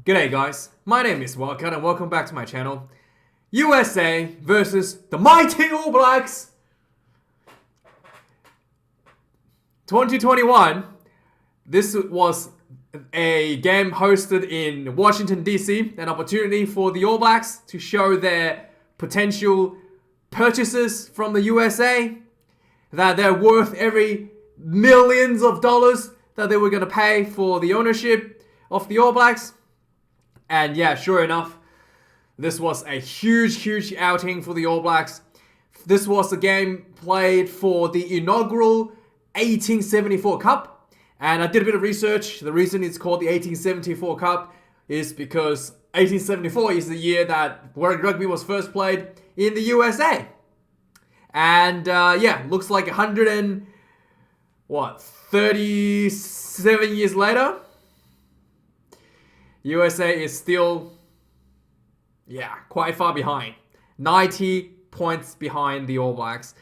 G'day guys, my name is Wildcat and welcome back to my channel. USA versus the mighty All Blacks 2021. This was a game hosted in Washington DC, an opportunity for the All Blacks to show their potential purchases from the USA, that they're worth every millions of dollars that they were going to pay for the ownership of the All Blacks. And yeah, sure enough, this was a huge outing for the All Blacks. This was a game played for the inaugural 1874 Cup. And I did a bit of research. The reason it's called the 1874 Cup is because 1874 is the year that World Rugby was first played in the USA. And yeah, looks like 37 years later, USA is still, quite far behind. 90 points behind the All Blacks.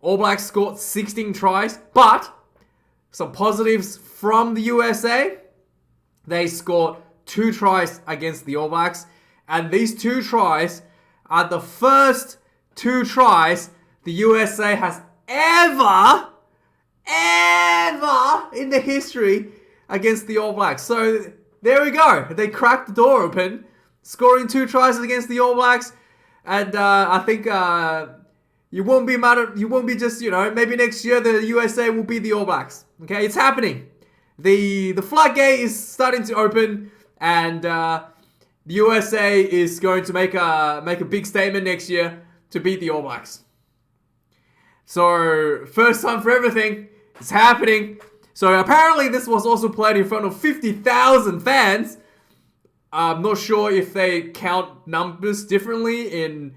All Blacks scored 16 tries, but some positives from the USA. They scored 2 tries against the All Blacks, and these 2 tries are the first 2 tries the USA has ever in the history against the All Blacks. So there we go. They cracked the door open, scoring 2 tries against the All Blacks, and I think you won't be mad at, you won't be just, maybe next year the USA will beat the All Blacks. Okay, it's happening. The floodgate is starting to open, and the USA is going to make a big statement next year to beat the All Blacks. So first time for everything, it's happening. So apparently this was also played in front of 50,000 fans. I'm not sure if they count numbers differently in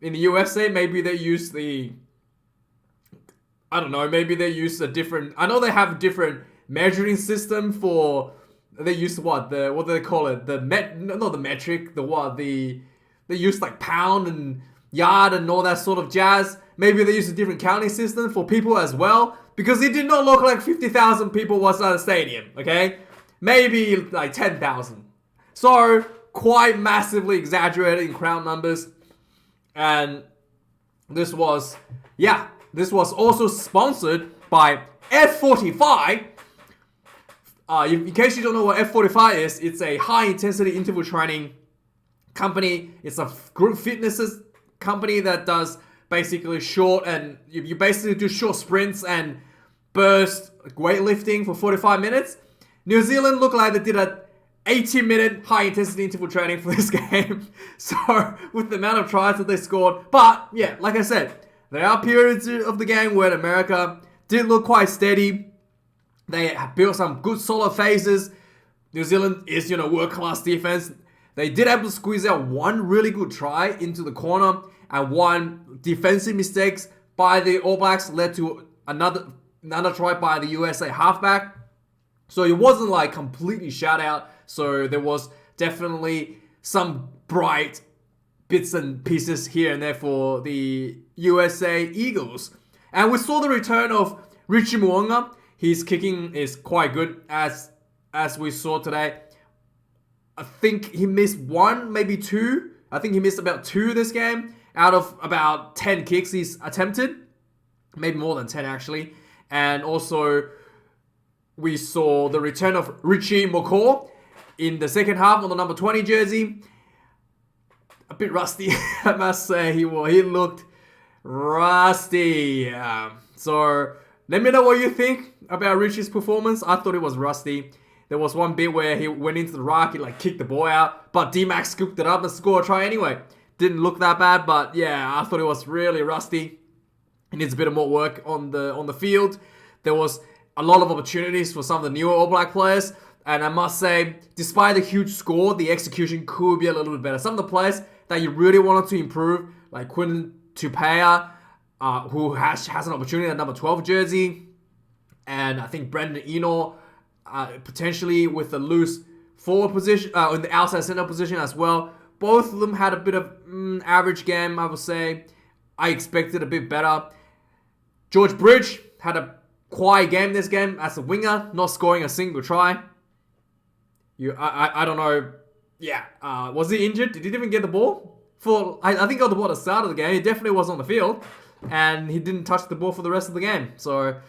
the USA. Maybe they use maybe they use a different, I know they have a different measuring system for, they use what do they call it? Not the metric, they use like pound and yard and all that sort of jazz. Maybe they use a different counting system for people as well, because it did not look like 50,000 people was at the stadium, okay? Maybe like 10,000. So, quite massively exaggerated in crowd numbers. And this was also sponsored by F45. In case you don't know what F45 is, it's a high-intensity interval training company. It's a group fitness company that does basically short, and you basically do short sprints and burst weightlifting for 45 minutes. New Zealand looked like they did a 80-minute high-intensity interval training for this game. So, with the amount of tries that they scored. But, yeah, like I said, there are periods of the game where America did look quite steady. They built some good solid phases. New Zealand is, world-class defense. They did able to squeeze out one really good try into the corner, and one defensive mistakes by the All Blacks led to another try by the USA halfback. So it wasn't like completely shut out. So there was definitely some bright bits and pieces here and there for the USA Eagles. And we saw the return of Richie Mo'unga. His kicking is quite good, as we saw today. I think he missed 1, maybe 2. I think he missed about 2 this game out of about 10 kicks he's attempted. Maybe more than 10 actually. And also, we saw the return of Richie McCaw in the second half on the number 20 jersey. A bit rusty, I must say. He looked rusty. So, let me know what you think about Richie's performance. I thought it was rusty. There was one bit where he went into the ruck, he kicked the ball out, but D-Max scooped it up and scored a try anyway. Didn't look that bad, but yeah, I thought it was really rusty. He needs a bit of more work on the field. There was a lot of opportunities for some of the newer All Black players, and I must say, despite the huge score, the execution could be a little bit better. Some of the players that you really wanted to improve, like Quinton Tupaea, who has an opportunity at number 12 jersey, and I think Brendan Eno, potentially with the loose forward position, in the outside center position as well. Both of them had a bit of average game, I would say. I expected a bit better. George Bridge had a quiet game this game as a winger, not scoring a single try. I don't know Was he injured? Did he even get the ball? I think he got the ball at the start of the game. He definitely was on the field, and he didn't touch the ball for the rest of the game. So,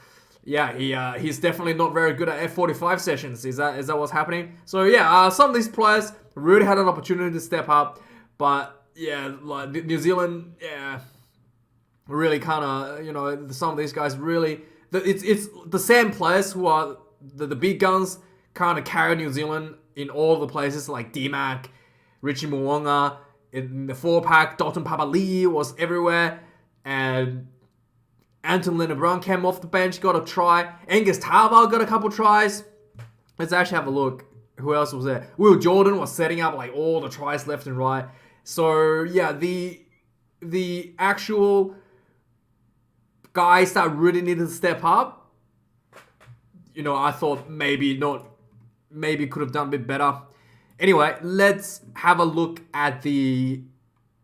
yeah, he's definitely not very good at F45 sessions. Is that what's happening? So, some of these players really had an opportunity to step up, but like New Zealand, really kind of, some of these guys really, it's the same players who are the big guns kind of carry New Zealand in all the places, like D-Mac, Richie Mo'unga, in the 4-pack, Dalton Papali'i was everywhere, and Anton Lienert-Brown came off the bench, got a try. Angus Tarbell got a couple tries. Let's actually have a look. Who else was there? Will Jordan was setting up like all the tries left and right. So the actual guys that really needed to step up, I thought maybe could have done a bit better. Anyway, let's have a look at the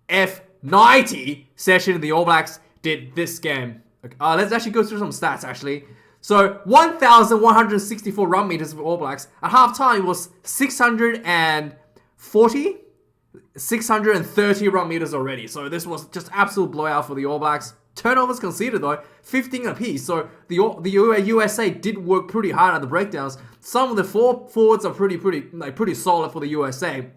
F90 session the All Blacks did this game. Let's actually go through some stats, actually. So, 1,164 run meters for All Blacks. At halftime, it was 630 run meters already. So, this was just absolute blowout for the All Blacks. Turnovers conceded, though, 15 apiece. So, the USA did work pretty hard at the breakdowns. Some of the forwards are pretty solid for the USA.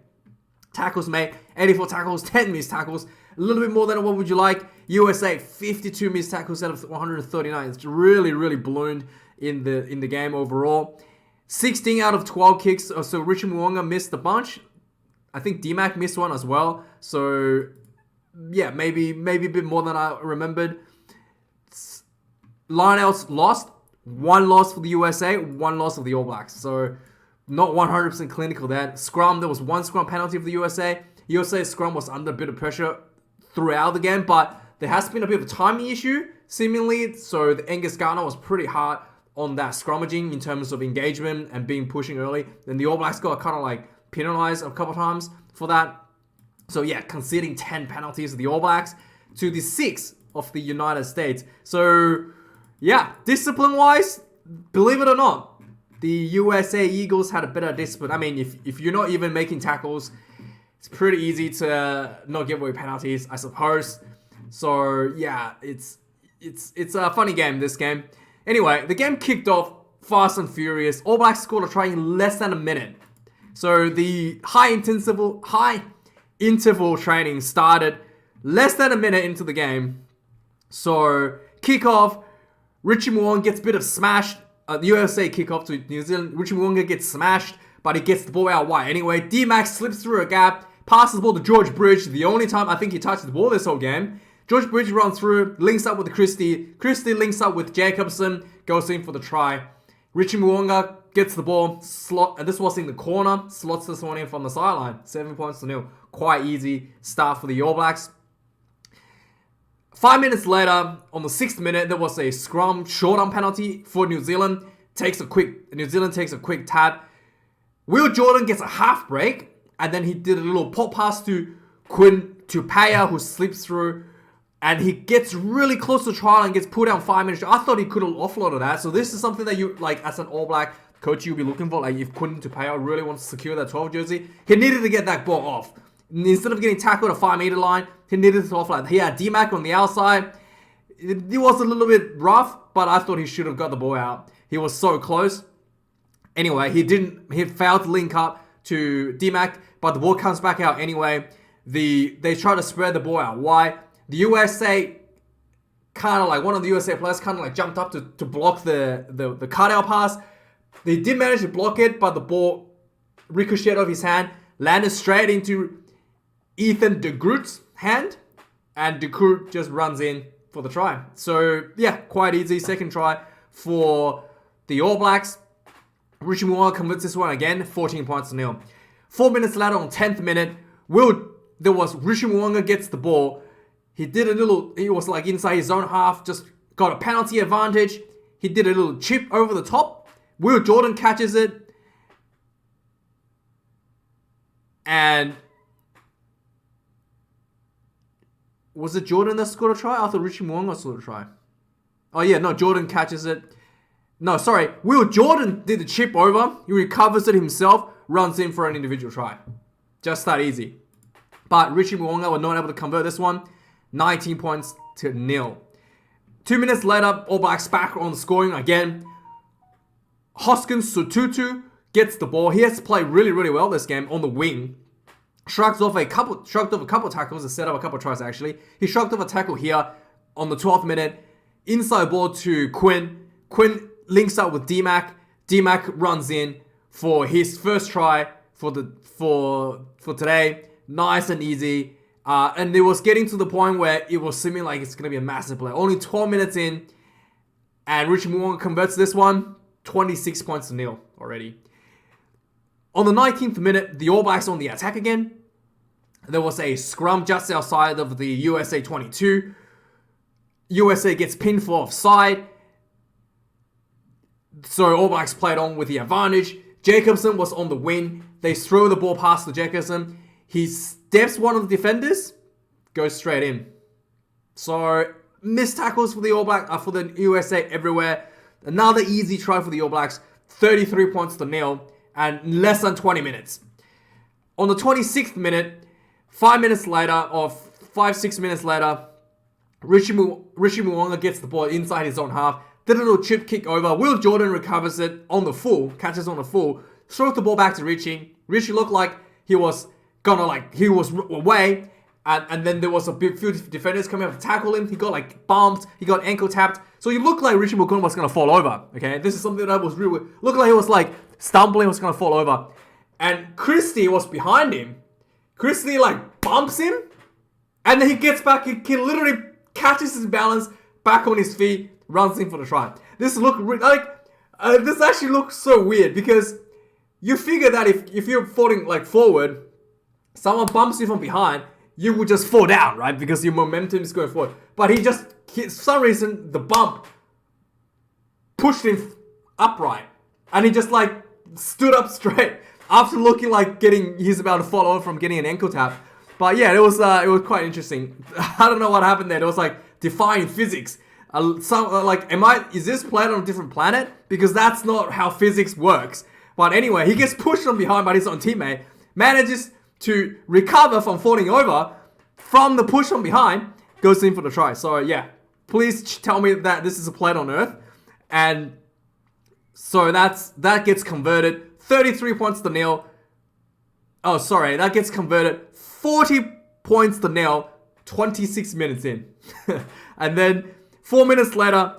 Tackles made, 84 tackles, 10 missed tackles. A little bit more than what would you like. USA, 52 missed tackles out of 139. It's really, really ballooned in the game overall. 16 out of 12 kicks. So Richie Mo'unga missed a bunch. I think D-Mac missed one as well. So, maybe a bit more than I remembered. Lineouts lost. One loss for the USA, one loss for the All Blacks. So, not 100% clinical there. Scrum, there was one scrum penalty for the USA. USA scrum was under a bit of pressure throughout the game, but there has been a bit of a timing issue, seemingly. So, the Angus Gardner was pretty hard on that scrummaging in terms of engagement and pushing early. Then the All Blacks got kind of like penalized a couple times for that. So, conceding 10 penalties to the All Blacks to the 6 of the United States. So, discipline-wise, believe it or not, the USA Eagles had a better discipline. I mean, if you're not even making tackles, it's pretty easy to not give away penalties, I suppose. So, it's a funny game, this game. Anyway, the game kicked off fast and furious. All Blacks scored a try in less than a minute. So, the high interval training started less than a minute into the game. So, kickoff. Richie Mo'unga gets a bit of smashed. The USA kickoff to New Zealand. Richie Mo'unga gets smashed, but he gets the ball out wide. Anyway, D-Mac slips through a gap, passes the ball to George Bridge. The only time I think he touched the ball this whole game. George Bridge runs through, links up with Christie. Christie links up with Jacobson, goes in for the try. Richie Mo'unga gets the ball, and this was in the corner, slots this one in from the sideline. 7 points to 0. Quite easy start for the All Blacks. 5 minutes later, on the 6th minute, there was a scrum short arm penalty for New Zealand. New Zealand takes a quick tap. Will Jordan gets a half break, and then he did a little pop pass to Quinn Tupaia, who slips through, and he gets really close to trial and gets put down 5 minutes. I thought he could have offloaded that. So this is something that you, like, as an All Black coach, you'll be looking for. Like, if Quinn Tupaia really wants to secure that 12 jersey, he needed to get that ball off. Instead of getting tackled at 5 meter line, he needed to offload. He had D-Mac on the outside. It was a little bit rough, but I thought he should have got the ball out. He was so close. Anyway, he failed to link up to D-Mac, but the ball comes back out anyway. They try to spread the ball out. Why? The USA kind of like, one of the USA players kind of like jumped up to block the cutout pass. They did manage to block it, but the ball ricocheted off his hand, landed straight into Ethan de Groot's hand, and de Groot just runs in for the try. So, quite easy. Second try for the All Blacks. Richie Mo'unga converts this one again, 14 points to 0. 4 minutes later, on 10th minute, Richie Mo'unga gets the ball. He was like inside his own half, just got a penalty advantage. He did a little chip over the top. Will Jordan catches it. And was it Jordan that scored a try? I thought Richie Mo'unga scored a try. Oh yeah, no, Jordan catches it. No, sorry. Will Jordan did the chip over. He recovers it himself, runs in for an individual try. Just that easy. But Richie Mwonga were not able to convert this one. 19 points to 0. 2 minutes later, All Blacks back on the scoring again. Hoskins Sotutu gets the ball. He has to play really, really well this game on the wing. Shrugged off a couple tackles to set up a couple tries actually. He shrugged off a tackle here on the 12th minute. Inside ball to Quinn. Quinn links up with D-Mac. D-Mac runs in for his first try for today. Nice and easy. And it was getting to the point where it was seeming like it's going to be a massive play. Only 12 minutes in. And Richie Mwonga converts this one. 26 points to 0 already. On the 19th minute, the All Blacks on the attack again. There was a scrum just outside of the USA 22. USA gets pinned for offside. So All Blacks played on with the advantage. Jacobson was on the wing. They throw the ball past to Jacobson. He steps one of the defenders. Goes straight in. So missed tackles for the All Blacks, for the USA everywhere. Another easy try for the All Blacks. 33 points to 0. And less than 20 minutes. On the 26th minute, 6 minutes later, Richie Mwonga gets the ball inside his own half. Did a little chip kick over. Will Jordan recovers it on the full, catches on the full, throws the ball back to Richie. Richie looked like he was away. And then there was a few defenders coming up to tackle him. He got bumped. He got ankle tapped. So he looked like Richie Mwonga was going to fall over. Okay, this is something that was really looked like he was stumbling, was going to fall over. And Christie was behind him. Christie bumps him. And then he gets back. He literally catches his balance back on his feet, runs in for the try. This actually looks so weird because you figure that if you're falling forward, someone bumps you from behind, you would just fall down, right? Because your momentum is going forward. But for some reason, the bump pushed him upright. And he just stood up straight after looking like he's about to fall over from getting an ankle tap. But yeah, it was quite interesting. I don't know what happened there. It was defying physics. Is this planet on a different planet? Because that's not how physics works. But anyway, he gets pushed from behind by his own teammate, manages to recover from falling over from the push from behind, goes in for the try. So yeah, please tell me that this is a planet on Earth. And so that gets converted. 33 points to 0. Oh, sorry, that gets converted. 40 points to 0. 26 minutes in. And then 4 minutes later,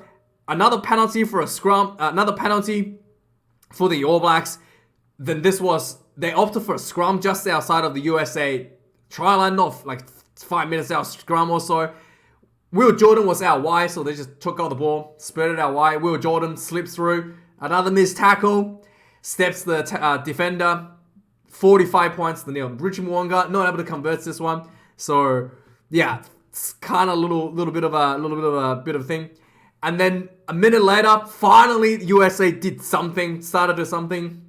another penalty for a scrum. Another penalty for the All Blacks. Then they opted for a scrum just outside of the USA try line, not 5 minutes out scrum or so. Will Jordan was out wide, so they just took out the ball, spread it out wide. Will Jordan slips through. Another missed tackle. Steps the defender. 45 points to 0. Richie Mwonga not able to convert this one. So yeah, it's kind of a little bit of a thing. And then a minute later, finally USA did something, started to do something.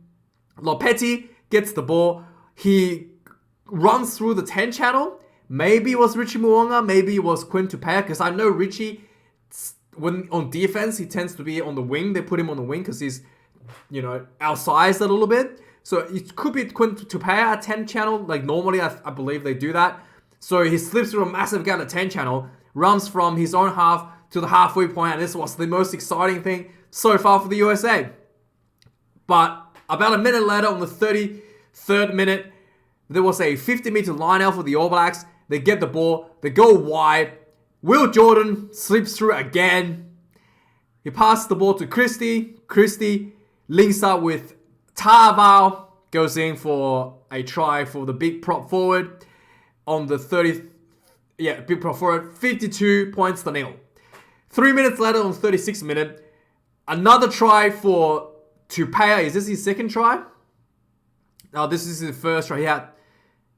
Lopetti gets the ball. He runs through the 10 channel. Maybe it was Richie Mwonga, maybe it was Quinn Tupaea, because I know Richie, when on defense, he tends to be on the wing. They put him on the wing because he's, outsized a little bit. So it could be Quinn Tupaea at 10 channel. Normally, I believe they do that. So he slips through a massive gap at 10 channel, runs from his own half to the halfway point, and this was the most exciting thing so far for the USA. But about a minute later, on the 33rd minute, there was a 50-meter line out for the All Blacks. They get the ball. They go wide. Will Jordan slips through again. He passes the ball to Christie. Christie links up with Tarval. Goes in for a try for the big prop forward. On the big prop forward. 52 points to 0. 3 minutes later, on the 36th minute, another try for Tupaea. Is this his second try? No, this is his first try.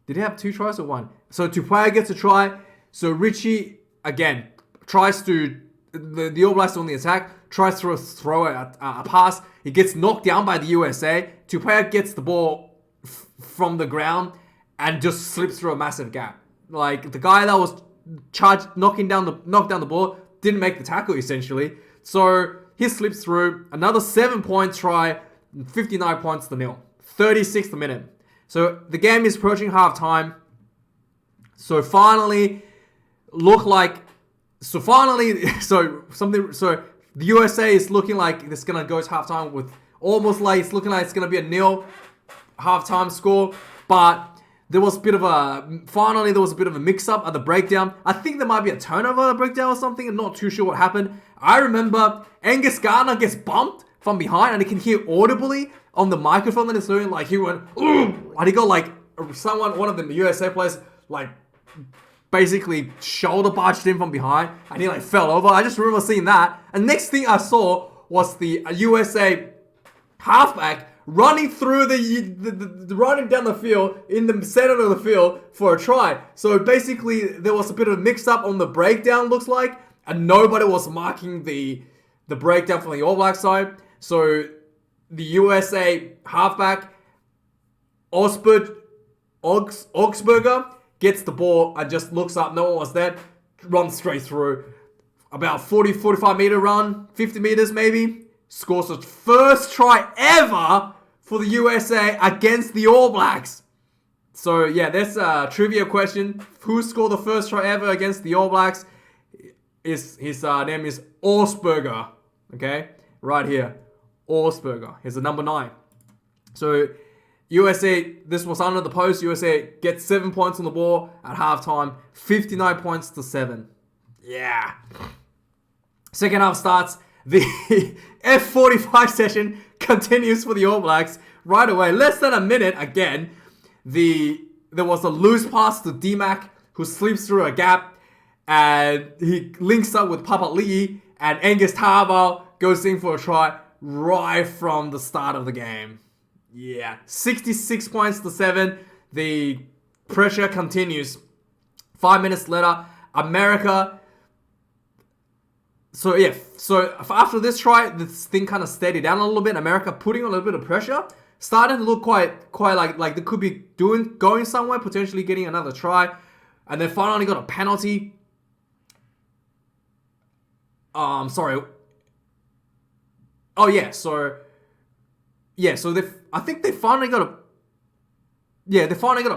Did he have 2 tries or 1? So Tupaea gets a try. So Richie, again, tries to... The All Blacks on the attack, tries to throw a pass. He gets knocked down by the USA. Tupaea gets the ball from the ground and just slips through a massive gap. The guy that was charged, knocked down the ball, didn't make the tackle, essentially. So he slips through. Another 7-point try, 59 points to 0. 36th minute. So the game is approaching halftime. So finally, so the USA is looking like it's gonna go to halftime with almost like it's looking like it's gonna be a nil halftime score, but there was a bit of a mix-up at the breakdown. I think there might be a turnover at the breakdown or something. I'm not too sure what happened. I remember Angus Gardner gets bumped from behind and he can hear audibly on the microphone that he's doing, like he went, ooh, and he got like one of the USA players like basically shoulder barged him from behind and he like fell over. I just remember seeing that. And next thing I saw was the USA halfback running through running down the field in the center of the field for a try. So basically, there was a bit of mix-up on the breakdown, looks like, and nobody was marking the breakdown from the All Black side. So the USA halfback, Augsburger, gets the ball and just looks up, no one was there, runs straight through. About 45 meter run, 50 meters maybe, scores the first try ever for the USA against the All Blacks. So yeah, that's a trivia question. Who scored the first try ever against the All Blacks? His name is Augsburger. Okay, right here, Augsburger. He's the number 9. So USA, this was under the post. USA gets 7 points on the ball at halftime, 59 points to 7. Yeah. Second half starts. The F45 session continues for the All Blacks right away. Less than a minute again. There was a loose pass to D-Mac who slips through a gap and he links up with Papali'i and Angus Tarbell goes in for a try right from the start of the game. Yeah, 66 points to 7. The pressure continues. 5 minutes later, America. So after this try, this thing kind of steadied down a little bit. America putting on a little bit of pressure, starting to look quite like they could be going somewhere, potentially getting another try, and then finally got a penalty. Sorry. Oh yeah, so I think they finally got a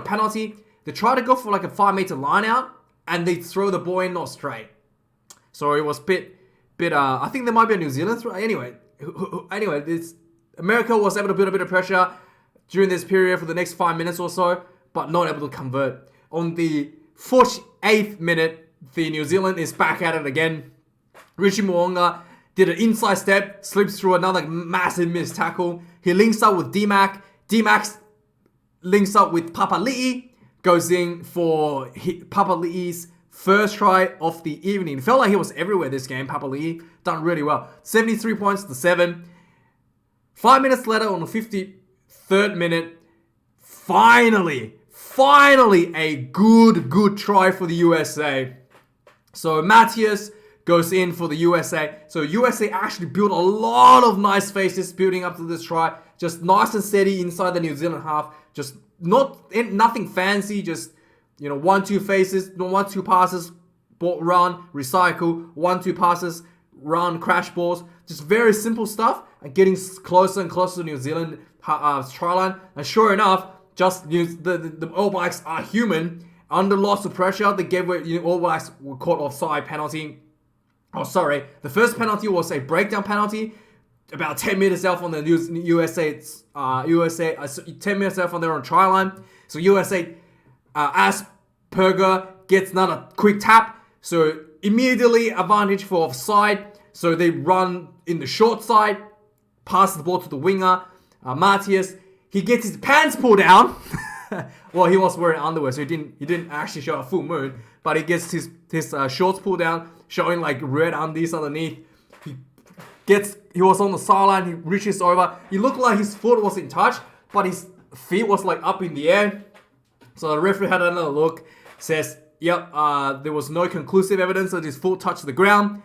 penalty. They try to go for like a 5-meter line out, and they throw the ball in not straight. So it was bit. I think there might be a New Zealand throw. Anyway, America was able to build a bit of pressure during this period for the next 5 minutes or so, but not able to convert. On the 48th minute, the New Zealand is back at it again. Richie Mo'unga did an inside step, slips through another massive missed tackle. He links up with D-Mac. D-Mac links up with Papali'i, goes in for Papali'i's first try of the evening. It felt like he was everywhere this game, Papali'i. Done really well. 73 points to 7. 5 minutes later, on the 53rd minute, finally a good try for the USA. So Matthias goes in for the USA. So USA actually built a lot of nice faces building up to this try. Just nice and steady inside the New Zealand half. Just nothing fancy. Just 1-2 faces, 1-2 passes, ball, run, recycle, 1-2 passes, run, crash balls. Just very simple stuff and getting closer and closer to New Zealand try line. And sure enough, just the All Blacks are human. Under lots of pressure, they gave away. All Blacks were caught offside penalty. Oh, sorry. The first penalty was a breakdown penalty, about 10 meters out from the USA. 10 meters out from their own try line. So USA, Asperger gets another quick tap. So immediately advantage for offside. So they run in the short side, pass the ball to the winger. Matthias, he gets his pants pulled down. Well, he was wearing underwear, so he didn't actually show a full moon. But he gets his shorts pulled down, showing like red undies underneath. He was on the sideline. He reaches over. He looked like his foot was in touch, but his feet was like up in the air. So the referee had another look. Says, yep, there was no conclusive evidence that his foot touched the ground.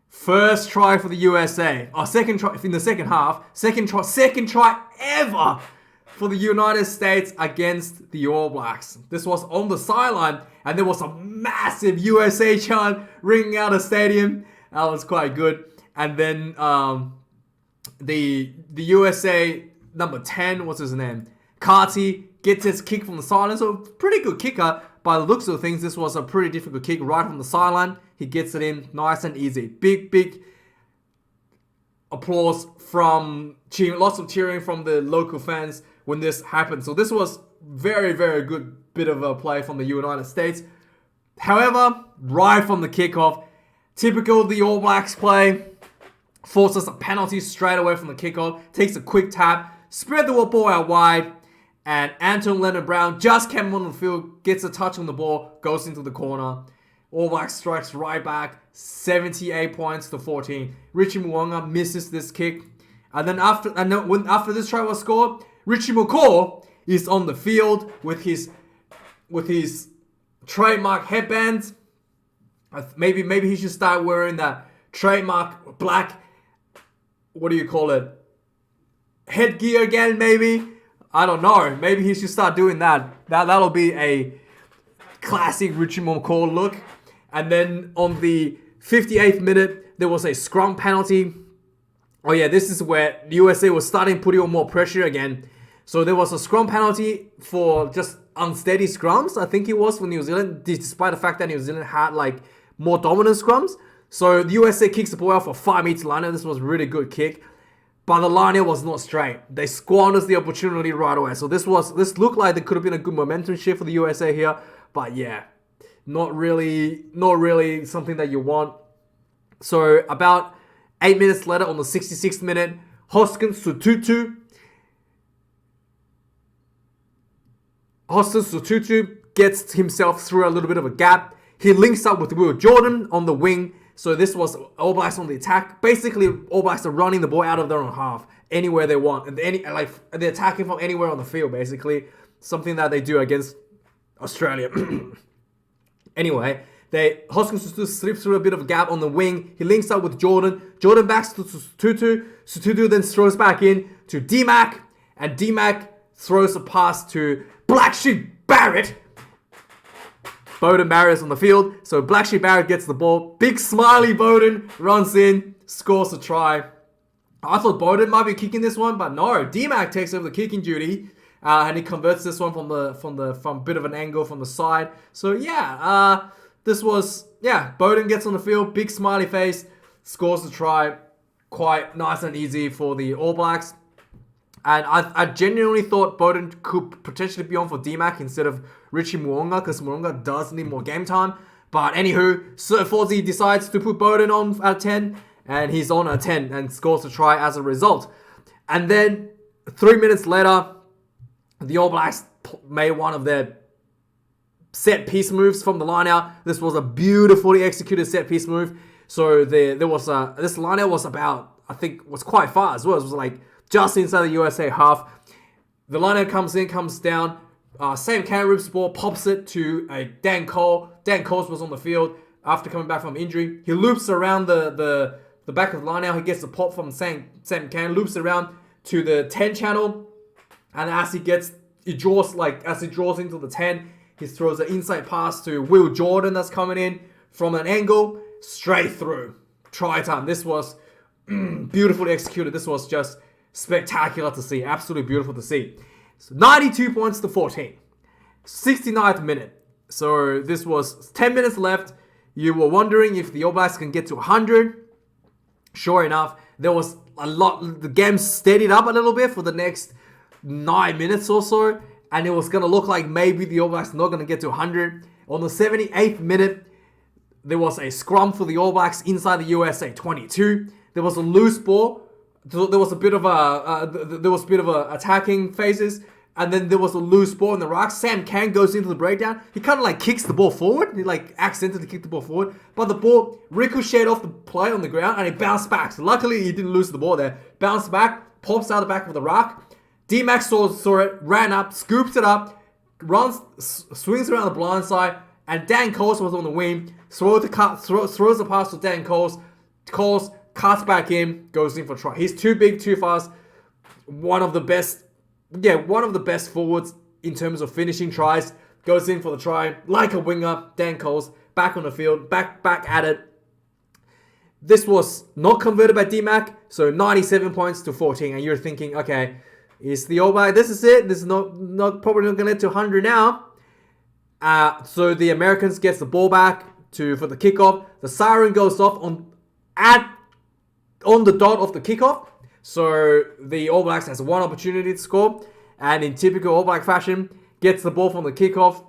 First try for the USA. Second try in the second half. Second try ever for the United States against the All Blacks. This was on the sideline, and there was a massive USA chant ringing out the stadium. That was quite good. And then the USA number 10, what's his name? Carty gets his kick from the sideline. So pretty good kicker. By the looks of things, this was a pretty difficult kick right from the sideline. He gets it in nice and easy. Big applause from lots of cheering from the local fans when this happened. So this was very good bit of a play from the United States. However, right from the kickoff, typical the All Blacks play, forces a penalty straight away from the kickoff, takes a quick tap, spread the ball out wide, and Anton Leonard-Brown just came on the field, gets a touch on the ball, goes into the corner. All Blacks strikes right back, 78 points to 14. Richie Mo'unga misses this kick. And then after this try was scored, Richie McCaw is on the field with his trademark headband. Maybe he should start wearing that trademark black, what do you call it, headgear again, maybe? I don't know. Maybe he should start doing that. That'll be a classic Richie McCaw look. And then on the 58th minute, there was a scrum penalty. Oh yeah, this is where the USA was starting putting on more pressure again. So there was a scrum penalty for just unsteady scrums, I think it was, for New Zealand, despite the fact that New Zealand had like more dominant scrums. So the USA kicks the ball out for 5 meter line. This was a really good kick. But the line was not straight. They squandered the opportunity right away. So this looked like there could have been a good momentum shift for the USA here. But yeah, not really something that you want. So about 8 minutes later, on the 66th minute, Hoskins Sututu gets himself through a little bit of a gap. He links up with Will Jordan on the wing. So this was All Blacks on the attack. Basically, All Blacks are running the ball out of their own half anywhere they want. And they're attacking from anywhere on the field, basically. Something that they do against Australia. Anyway, Hoskins slips through a bit of a gap on the wing. He links up with Jordan. Jordan backs to Sututu. Sututu then throws back in to D-Mac. And D-Mac throws a pass to Black Sheep Barrett. Bowden Barrett is on the field. So Black Sheep Barrett gets the ball. Big smiley Bowden runs in, scores a try. I thought Bowden might be kicking this one, but no. D-Mac takes over the kicking duty. And he converts this one from a bit of an angle from the side. So yeah, Bowden gets on the field, big smiley face, scores the try. Quite nice and easy for the All Blacks. And I genuinely thought Bowden could potentially be on for D-Mac instead of Richie Mo'unga, because Mo'unga does need more game time. But anywho, Sir Fozzie decides to put Bowden on at 10, and he's on at 10 and scores a try as a result. And then 3 minutes later, the All Blacks made one of their set piece moves from the line out. This was a beautifully executed set piece move. So this line out was was quite far as well. It was like just inside the USA half. The line out comes down. Sam Canrib's ball pops it to Dan Cole. Dan Cole was on the field after coming back from injury. He loops around the back of the line out. He gets the pop from Sam Can, loops around to the 10 channel. And as he draws into the 10, he throws an inside pass to Will Jordan that's coming in from an angle, straight through. Try time. This was beautifully executed. This was just spectacular to see. Absolutely beautiful to see. So 92 points to 14. 69th minute. So this was 10 minutes left. You were wondering if the All Blacks can get to 100. Sure enough, there was a lot. The game steadied up a little bit for the next 9 minutes or so, and it was going to look like maybe the All Blacks are not going to get to 100. On the 78th minute, there was a scrum for the All Blacks inside the USA 22. There was a loose ball. There was a bit of attacking phases, and then there was a loose ball in the ruck. Sam Can goes into the breakdown. He kind of like kicks the ball forward. He like accidentally kicked the ball forward, but the ball ricocheted off the play on the ground and it bounced back. So luckily he didn't lose the ball there. Bounced back, pops out the back of the ruck. D-Mac saw it, ran up, scoops it up, swings around the blind side, and Dan Coles was on the wing. Throws the pass to Dan Coles. Coles cuts back in, goes in for a try. He's too big, too fast. One of the best forwards in terms of finishing tries. Goes in for the try like a winger. Dan Coles back on the field, back at it. This was not converted by D-Mac, so 97 points to 14. And you're thinking, okay, Is the All Blacks. This is it. This is not probably not gonna get to 100 now. So the Americans gets the ball back for the kickoff. The siren goes off on the dot of the kickoff. So the All Blacks has one opportunity to score, and in typical All Black fashion, gets the ball from the kickoff.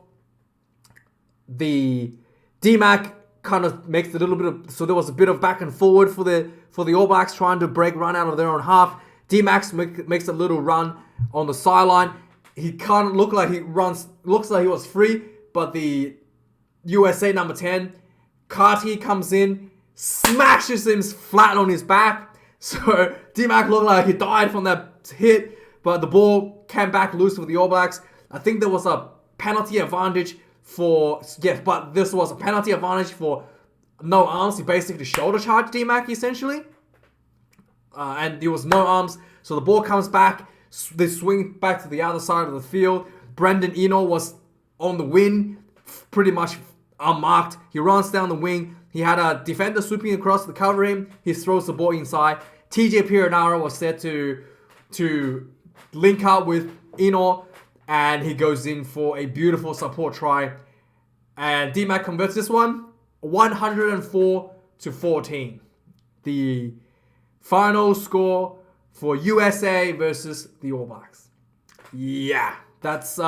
The D-Mac kind of makes a little bit of, so there was a bit of back and forward for the All Blacks trying to run out of their own half. D-Max makes a little run on the sideline. He kind of looks like he was free, but the USA number 10, Carty, comes in, smashes him flat on his back. So D-Mac looked like he died from that hit, but the ball came back loose for the All Blacks. I think there was a penalty advantage but this was a penalty advantage for no arms. He basically shoulder charged D-Mac essentially. And there was no arms. So the ball comes back. They swing back to the other side of the field. Brendan Eno was on the wing, pretty much unmarked. He runs down the wing. He had a defender swooping across to cover him. He throws the ball inside. TJ Piranara was set to link up with Eno, and he goes in for a beautiful support try. And D-Mac converts this one 104-14. The final score for USA versus the All Blacks. Yeah, that's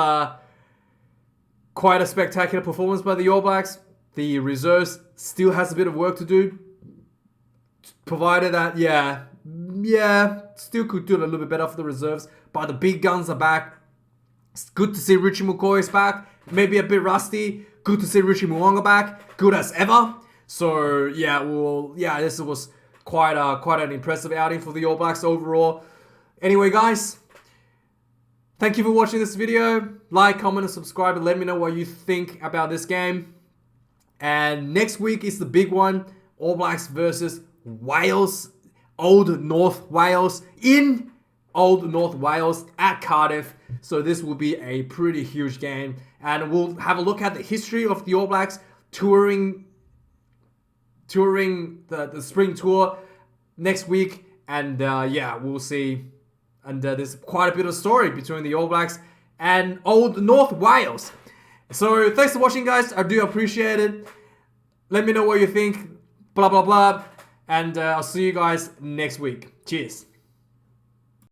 quite a spectacular performance by the All Blacks. The reserves still has a bit of work to do. Provided that, still could do a little bit better for the reserves. But the big guns are back. It's good to see Richie McCoy is back. Maybe a bit rusty. Good to see Richie Mwanga back. Good as ever. So, this was quite an impressive outing for the All Blacks overall. Anyway, guys, thank you for watching this video. Like, comment, and subscribe, and let me know what you think about this game. And next week is the big one. All Blacks versus Wales. Old North Wales. In Old North Wales at Cardiff. So this will be a pretty huge game. And we'll have a look at the history of the All Blacks touring the spring tour next week. And we'll see. And there's quite a bit of story between the All Blacks and Old North Wales. So thanks for watching, guys. I do appreciate it. Let me know what you think. Blah, blah, blah. And I'll see you guys next week. Cheers.